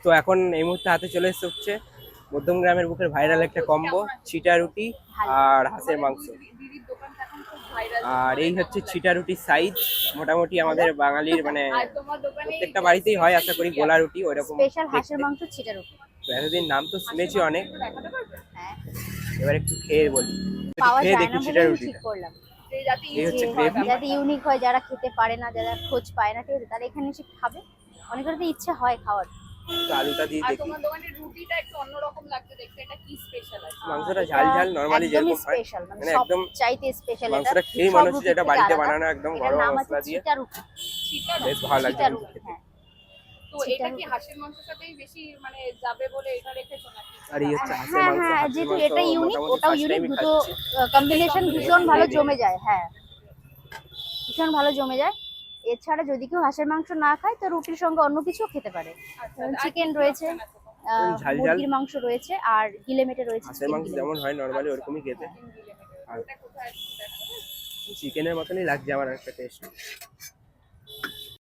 তো এখন এই মুহূর্তে হাতে চলে এসেছে হচ্ছে মধ্যমগ্রামের বুকের ভাইরাল একটা কম্বো, ছিটা রুটি আর হাঁসের মাংস। আর এই হচ্ছে ছিটা রুটির সাইজ, মোটামুটি আমাদের বাঙালির মানে প্রত্যেকটা বাড়িতেই হয় আশা করি গোলা রুটি ওইরকম স্পেশাল হাঁসের দেখতে। মাংস ছিটা রুটি। তো এতদিন নাম তো শুনেছি অনেক, হ্যাঁ, এবার একটু খেয়ে বলি, একটু পাওয়া খেয়ে যায় দেখি না ছিটা বলেই আমি ঠিক রুটিটা। করলাম এই যে হচ্ছে গ্রেভি। যাতে ইউনিক হয়, যারা খেতে পারে না, যারা খোঁজ পায় না, ঠিক আছে, তারা এখানে এসে খাবে। অনেকের তো ইচ্ছে হয় খাওয়ার। তো আলুটা দিয়ে আর দেখি। তোমার দোকানের রুটিটা একটু অন্যরকম লাগছে দেখতে, এটা কি স্পেশাল আছে? মাংসটা এটা ঝাল ঝাল নরমালি একদমই যেরকম হয়, স্পেশাল, মানে মানে সব একদম চাইতে স্পেশাল এটা। মাংসটা খেয়েই সব মনে হচ্ছে যে রুটির এটা থেকে বাড়িতে আলাদা। বানানো একদম এটার ঘরোয়া নাম আছে মশলা দিয়ে। ছিটা রুটি। ছিটা বেশ রুটি। ভালো লাগছে ছিটা কিন্তু রুটি, খেতে। হ্যাঁ। তো ছিটা এটা কি রুটি। হাঁসের মাংসের সাথেই বেশি মানে যাবে বলে এটা রেখেছো নাকি? আর এই হচ্ছে হাঁসের হ্যাঁ মাংস, হ্যাঁ, হাঁসের যেহেতু মাংস এটা ইউনিক, মোটামুটি ওটাও ফার্স্ট ইউনিক, টাইমই দুটো খাচ্ছি। কম্বিনেশন ভীষণ ভালো খেয়ে জমে দেখি। যায়। হ্যাঁ, ভীষণ ভালো জমে যায়। এছাড়া যদি কেউ হাঁসের মাংস না খায় তো রুটির সঙ্গে অন্য কিছুও খেতে পারে। আচ্ছা, আর চিকেন কি কি রয়েছে, option আছে তোমার? ঝাল ঝাল মুরগির মাংস রয়েছে, আর গিলেমেটে রয়েছে হাঁসের চিকেন মাংস গিলেমেটে। যেমন হয় নরমালি ওরকমই খেতে। চিকেন বিরিয়ানি। আর ওটা কোথায় আছে একটু দেখাবে? চিকেনের মতনই লাগছে আমার একটা টেস্ট।